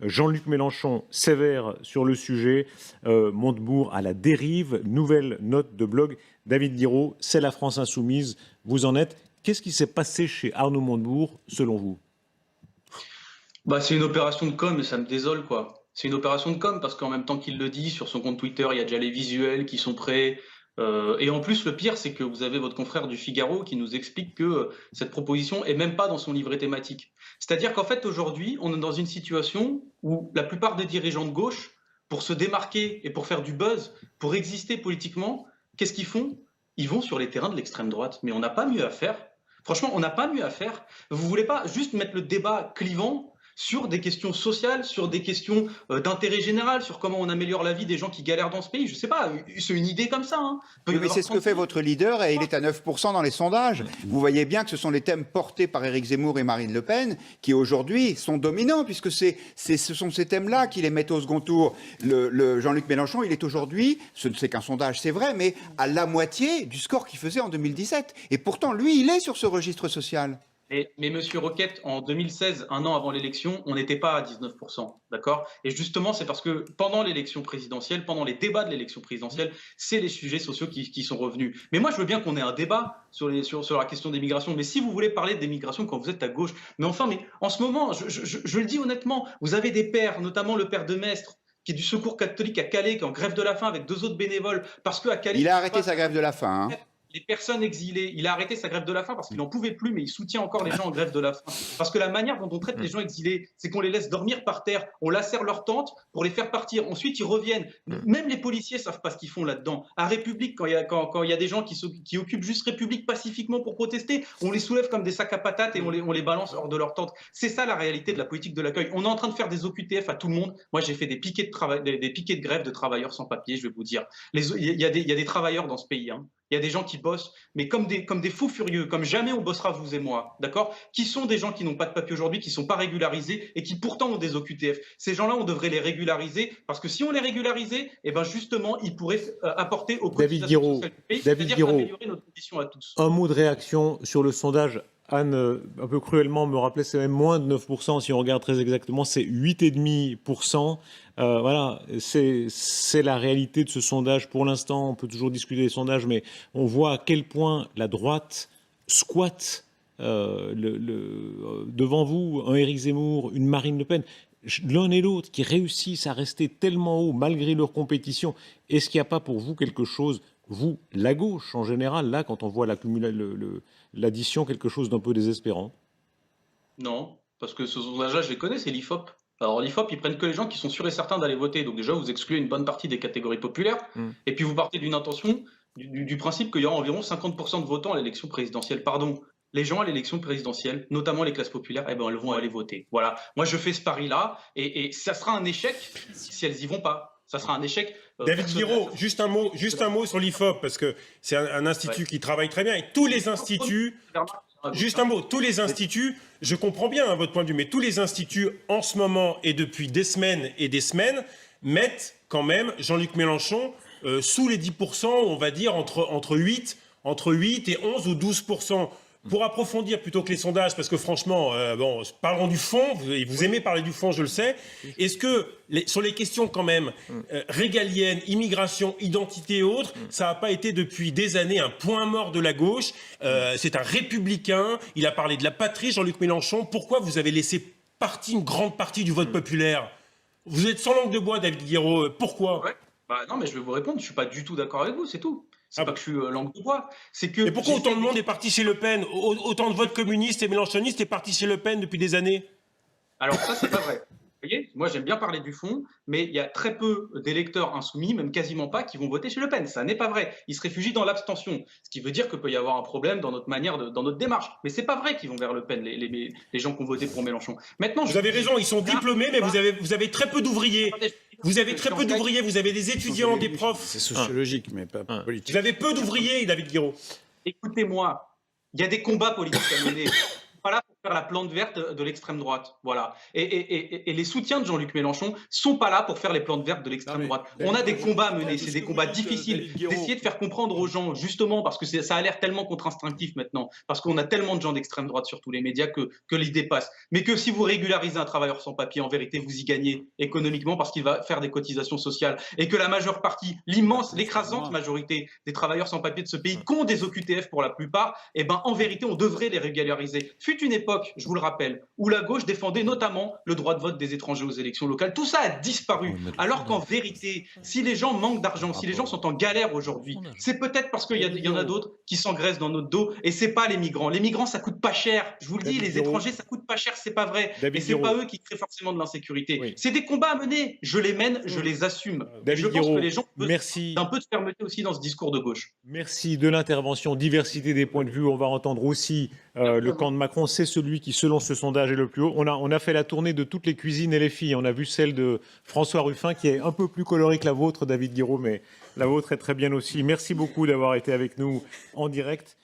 Jean-Luc Mélenchon sévère sur le sujet. Montebourg à la dérive. Nouvelle note de blog. David Guiraud, c'est la France insoumise. Vous en êtes. Qu'est-ce qui s'est passé chez Arnaud Montebourg, selon vous? C'est une opération de com et ça me désole, quoi. C'est une opération de com parce qu'en même temps qu'il le dit, sur son compte Twitter, il y a déjà les visuels qui sont prêts. Et en plus, le pire, c'est que vous avez votre confrère du Figaro qui nous explique que cette proposition est même pas dans son livret thématique. C'est-à-dire qu'en fait, aujourd'hui, on est dans une situation où la plupart des dirigeants de gauche, pour se démarquer et pour faire du buzz, pour exister politiquement, qu'est-ce qu'ils font? Ils vont sur les terrains de l'extrême droite. Mais on n'a pas mieux à faire. Franchement, on n'a pas mieux à faire. Vous voulez pas juste mettre le débat clivant sur des questions sociales, sur des questions d'intérêt général, sur comment on améliore la vie des gens qui galèrent dans ce pays. Je sais pas, c'est une idée comme ça. Hein. Oui, mais c'est ce que fait votre leader et il est à 9% dans les sondages. Vous voyez bien que ce sont les thèmes portés par Éric Zemmour et Marine Le Pen qui aujourd'hui sont dominants puisque ce sont ces thèmes-là qui les mettent au second tour. Le Jean-Luc Mélenchon, il est aujourd'hui, ce n'est qu'un sondage, c'est vrai, mais à la moitié du score qu'il faisait en 2017. Et pourtant, lui, il est sur ce registre social. Mais Monsieur Roquette, en 2016, un an avant l'élection, on n'était pas à 19%, d'accord? Et justement, c'est parce que pendant l'élection présidentielle, pendant les débats de l'élection présidentielle, c'est les sujets sociaux qui sont revenus. Mais moi, je veux bien qu'on ait un débat sur la question des migrations. Mais si vous voulez parler des migrations quand vous êtes à gauche, mais en ce moment, je le dis honnêtement, vous avez des pères, notamment le père de Mestre, qui est du Secours catholique à Calais, qui est en grève de la faim avec 2 autres bénévoles, parce qu'à Calais... Il a arrêté sa grève de la faim, hein. Les personnes exilées, il a arrêté sa grève de la faim parce qu'il n'en pouvait plus, mais il soutient encore les gens en grève de la faim. Parce que la manière dont on traite les gens exilés, c'est qu'on les laisse dormir par terre, on lacère leur tente pour les faire partir. Ensuite, ils reviennent. Même les policiers ne savent pas ce qu'ils font là-dedans. À République, quand il y a des gens qui occupent juste République pacifiquement pour protester, on les soulève comme des sacs à patates et on les balance hors de leur tente. C'est ça la réalité de la politique de l'accueil. On est en train de faire des OQTF à tout le monde. Moi, j'ai fait des piquets de grève de travailleurs sans papier, je vais vous dire. Il y a des travailleurs dans ce pays, hein. Il y a des gens qui bossent, mais comme des fous furieux, comme jamais on bossera vous et moi, d'accord? Qui sont des gens qui n'ont pas de papier aujourd'hui, qui ne sont pas régularisés et qui pourtant ont des OQTF. Ces gens-là, on devrait les régulariser parce que si on les régularisait, eh ben justement, ils pourraient apporter aux cotisations sociales du pays, c'est-à-dire améliorer notre condition à tous. Un mot de réaction sur le sondage. Anne, un peu cruellement, me rappelait c'est même moins de 9%, si on regarde très exactement, c'est 8,5%. Voilà, c'est la réalité de ce sondage. Pour l'instant, on peut toujours discuter des sondages, mais on voit à quel point la droite squatte devant vous, un Éric Zemmour, une Marine Le Pen. L'un et l'autre qui réussissent à rester tellement haut malgré leur compétition. Est-ce qu'il n'y a pas pour vous quelque chose, vous, la gauche en général, là, quand on voit l'addition, quelque chose d'un peu désespérant? Non, parce que ce sondage-là, je les connais, c'est l'IFOP. Alors l'IFOP, ils prennent que les gens qui sont sûrs et certains d'aller voter. Donc déjà, vous excluez une bonne partie des catégories populaires. Et puis vous partez d'une intention, du principe qu'il y aura environ 50% de votants à l'élection présidentielle. Pardon, les gens à l'élection présidentielle, notamment les classes populaires, eh ben, elles vont aller voter. Voilà. Moi, je fais ce pari-là et ça sera un échec si elles y vont pas. Ça sera un échec. David Guiraud, juste un mot sur l'IFOP, parce que c'est un institut qui travaille très bien. Et tous les instituts... Juste un mot, tous les instituts, je comprends bien votre point de vue, mais tous les instituts en ce moment et depuis des semaines mettent quand même Jean-Luc Mélenchon sous les 10%, on va dire entre 8 et 11 ou 12%. Pour approfondir plutôt que les sondages, parce que franchement, parlons du fond, vous aimez parler du fond, je le sais. Est-ce que, sur les questions quand même régaliennes, immigration, identité et autres, ça n'a pas été depuis des années un point mort de la gauche? C'est un républicain, il a parlé de la patrie, Jean-Luc Mélenchon. Pourquoi vous avez laissé une grande partie du vote populaire? Vous êtes sans langue de bois, David Guiraud, pourquoi? Non, mais je vais vous répondre, je ne suis pas du tout d'accord avec vous, c'est tout. C'est pas que je suis langue de bois, c'est que... Et pourquoi autant de monde est parti chez Le Pen? Autant de votes communistes et mélenchonistes est parti chez Le Pen depuis des années? Alors ça, c'est pas vrai. Vous voyez, moi j'aime bien parler du fond, mais il y a très peu d'électeurs insoumis, même quasiment pas, qui vont voter chez Le Pen. Ça n'est pas vrai. Ils se réfugient dans l'abstention, ce qui veut dire qu'il peut y avoir un problème dans notre manière, dans notre démarche. Mais c'est pas vrai qu'ils vont vers Le Pen, les gens qui ont voté pour Mélenchon. Maintenant, vous avez raison, ils sont diplômés, mais vous avez très peu d'ouvriers. Vous avez très peu d'ouvriers, vous avez des étudiants, des profs. C'est sociologique, mais pas politique. Vous avez peu d'ouvriers, David Guiraud. Écoutez-moi, il y a des combats politiques à mener. Pas là pour faire la plante verte de l'extrême droite. Voilà. Et les soutiens de Jean-Luc Mélenchon sont pas là pour faire les plantes vertes de l'extrême droite. On a des combats à mener, c'est des combats difficiles. D'essayer de faire comprendre aux gens, justement, parce que ça a l'air tellement contre-instinctif maintenant, parce qu'on a tellement de gens d'extrême droite sur tous les médias que l'idée passe. Mais que si vous régularisez un travailleur sans papier, en vérité, vous y gagnez économiquement parce qu'il va faire des cotisations sociales. Et que la majeure partie, l'immense, l'écrasante majorité des travailleurs sans papier de ce pays, qui ont des OQTF pour la plupart, eh ben, en vérité, on devrait les régulariser. Fut une époque, je vous le rappelle, où la gauche défendait notamment le droit de vote des étrangers aux élections locales. Tout ça a disparu. Alors qu'en vérité, si les gens manquent d'argent, si les gens sont en galère aujourd'hui, c'est peut-être parce qu'il y en a d'autres qui s'engraissent dans notre dos, et c'est pas les migrants. Les migrants, ça coûte pas cher. Je vous le dis, les étrangers, ça coûte pas cher, c'est pas vrai. Et c'est pas eux qui créent forcément de l'insécurité. Oui. C'est des combats à mener. Je les mène, je les assume. Et David je pense Guiraud, que les gens merci. d'un peu de fermeté aussi dans ce discours de gauche. Merci de l'intervention, diversité des points de vue. On va entendre aussi le camp de Macron. C'est celui qui, selon ce sondage, est le plus haut. On a fait la tournée de toutes les cuisines et les filles. On a vu celle de François Ruffin, qui est un peu plus colorée que la vôtre, David Guiraud, mais la vôtre est très bien aussi. Merci beaucoup d'avoir été avec nous en direct.